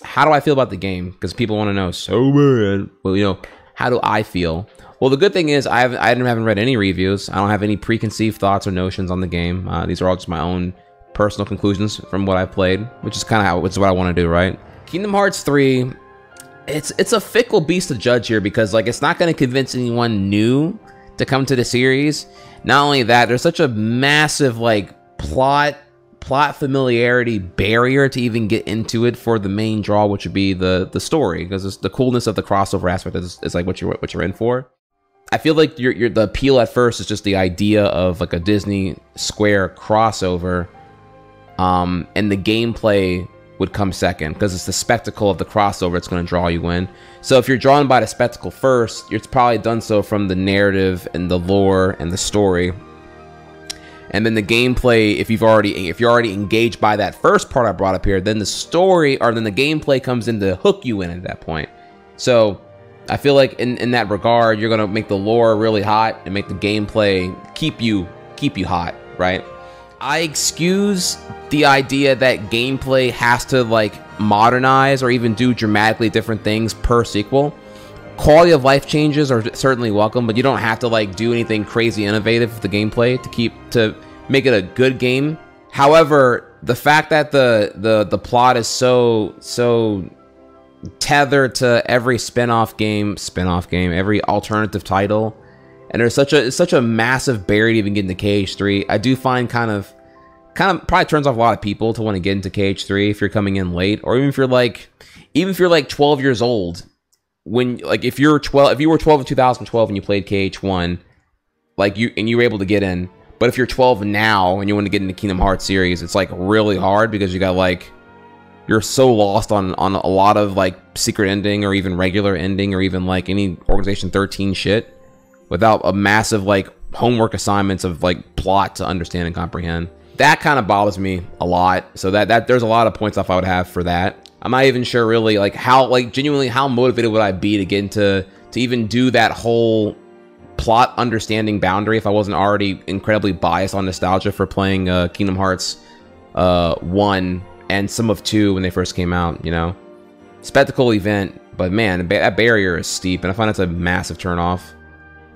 how do I feel about the game? Because people want to know so bad. Well, you know, how do I feel? Well, the good thing is I haven't read any reviews. I don't have any preconceived thoughts or notions on the game. These are all just my own personal conclusions from what I've played, which is kind of what I want to do, right? Kingdom Hearts 3, it's a fickle beast to judge here because like it's not going to convince anyone new to come to the series. Not only that, there's such a massive like plot familiarity barrier to even get into it for the main draw, which would be the story, because it's the coolness of the crossover aspect is like what you're in for. I feel like the appeal at first is just the idea of like a Disney Square crossover, and the gameplay would come second because it's the spectacle of the crossover that's going to draw you in. So if you're drawn by the spectacle first, you're probably done so from the narrative and the lore and the story. And then the gameplay, if you're already engaged by that first part I brought up here, then the story or then the gameplay comes in to hook you in at that point. So I feel like in that regard, you're gonna make the lore really hot and make the gameplay keep you hot, right? I excuse the idea that gameplay has to like modernize or even do dramatically different things per sequel. Quality of life changes are certainly welcome, but you don't have to like do anything crazy innovative with the gameplay to make it a good game. However, the fact that the plot is so tethered to every spin-off game, every alternative title, and there's such a massive barrier to even get into KH3, I do find kind of probably turns off a lot of people to want to get into KH3 if you're coming in late, or even if you're like 12 years old. When like if you were 12 in 2012 and you played KH1, like you were able to get in, but if you're 12 now and you want to get into Kingdom Hearts series, it's like really hard because you got like you're so lost on a lot of like secret ending or even regular ending or even like any Organization 13 shit without a massive like homework assignments of like plot to understand and comprehend. That kind of bothers me a lot. So that there's a lot of points off I would have for that. I'm not even sure really like genuinely how motivated would I be to get into to even do that whole plot understanding boundary if I wasn't already incredibly biased on nostalgia for playing Kingdom Hearts 1 and some of 2 when they first came out, you know. Spectacle event, but man, that barrier is steep and I find it's a massive turnoff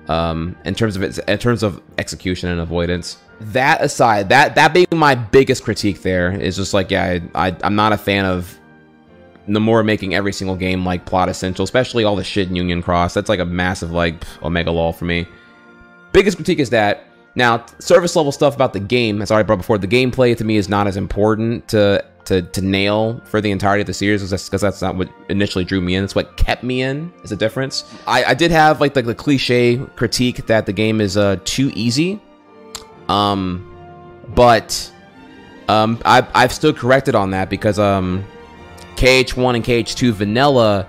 in terms of execution and avoidance. That aside, that being my biggest critique there is just like, yeah, I'm not a fan of Nomura making every single game like plot essential, especially all the shit in Union Cross. That's like a massive like omega lol for me. Biggest critique is that now service level stuff about the game, as I already brought before, the gameplay to me is not as important to nail for the entirety of the series because that's not what initially drew me in. It's what kept me in is a difference. I did have like the cliche critique that the game is too easy, but I've still corrected on that because KH1 and KH2 vanilla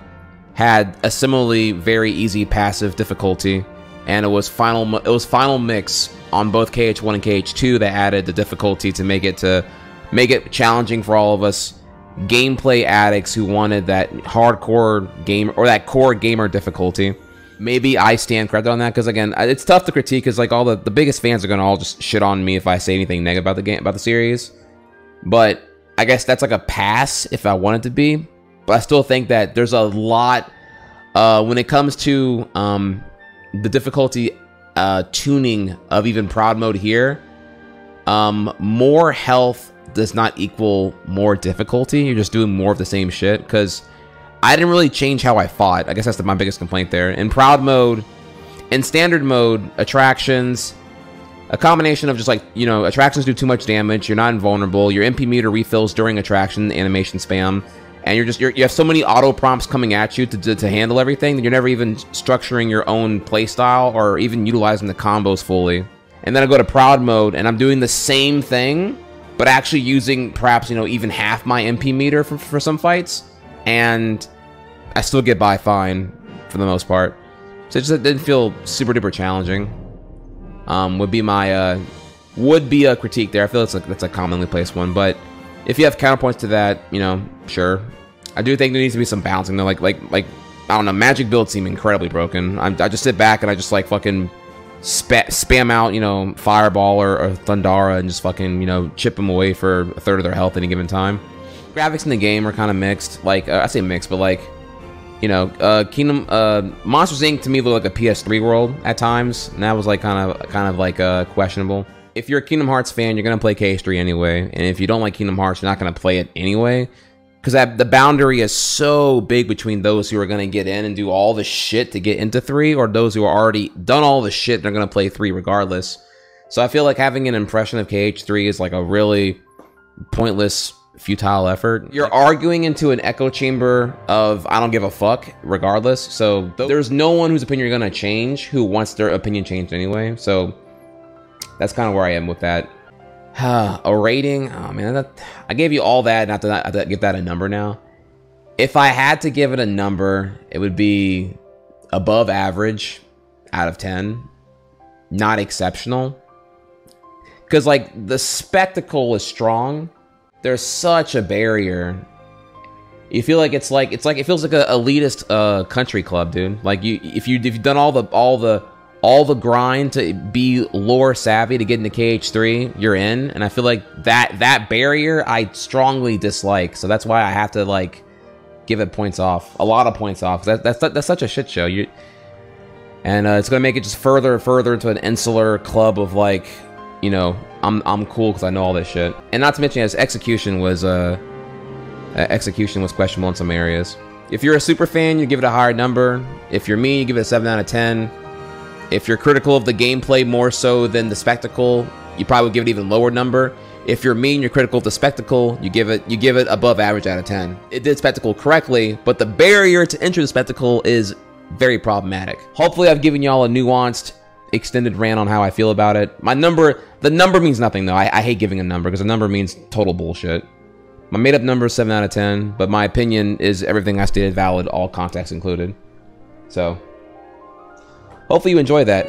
had a similarly very easy passive difficulty, and it was final mix on both KH1 and KH2 that added the difficulty to make it challenging for all of us gameplay addicts who wanted that hardcore game or that core gamer difficulty. Maybe I stand corrected on that because again, it's tough to critique because like all the biggest fans are gonna all just shit on me if I say anything negative about the series, but I guess that's like a pass if I want it to be. But I still think that there's a lot when it comes to the difficulty tuning of even Proud Mode here. More health does not equal more difficulty. You're just doing more of the same shit because I didn't really change how I fought. I guess that's my biggest complaint there. In Proud Mode, in Standard Mode, attractions, a combination of just like, you know, attractions do too much damage, you're not invulnerable, your MP meter refills during attraction animation spam, and you have so many auto prompts coming at you to handle everything that you're never even structuring your own playstyle or even utilizing the combos fully. And then I go to Proud Mode and I'm doing the same thing, but actually using perhaps, you know, even half my MP meter for some fights, and I still get by fine for the most part. So it just didn't feel super duper challenging. Would be a critique there. I feel that's a commonly placed one, but if you have counterpoints to that, you know, sure. I do think there needs to be some balancing though. Like I don't know, magic builds seem incredibly broken. I just sit back and I just like fucking spam out, you know, Fireball or Thundara and just fucking, you know, chip them away for a third of their health at any given time. Graphics in the game are kind of mixed. Like I say mixed, but like, you know, Monsters Inc. to me looked like a PS3 world at times, and that was like kind of like questionable. If you're a Kingdom Hearts fan, you're gonna play KH3 anyway, and if you don't like Kingdom Hearts, you're not gonna play it anyway, because the boundary is so big between those who are gonna get in and do all the shit to get into 3, or those who are already done all the shit and are gonna play 3 regardless. So I feel like having an impression of KH3 is like a really pointless, futile effort. You're arguing into an echo chamber of I don't give a fuck regardless. So there's no one whose opinion you're gonna change who wants their opinion changed anyway. So that's kind of where I am with that. A rating, oh man, I gave you all that. Not to give that a number now. If I had to give it a number, it would be above average out of 10. Not exceptional. Because like the spectacle is strong. There's such a barrier. You feel like it feels like an elitist country club, dude. Like if you've done all the grind to be lore savvy to get into KH3, you're in. And I feel like that barrier I strongly dislike. So that's why I have to like give it points off, a lot of points off. That's such a shit show. And it's gonna make it just further and further into an insular club of like, you know, I'm cool because I know all this shit. And not to mention, his execution was questionable in some areas. If you're a super fan, you give it a higher number. If you're me, you give it a 7 out of 10. If you're critical of the gameplay more so than the spectacle, you probably would give it an even lower number. If you're me and you're critical of the spectacle, you give it above average out of 10. It did spectacle correctly, but the barrier to enter the spectacle is very problematic. Hopefully I've given y'all a nuanced, extended rant on how I feel about it. The number means nothing though. I hate giving a number because a number means total bullshit. My made up number is 7 out of 10, but my opinion is everything I stated valid, all context included. So hopefully you enjoy that.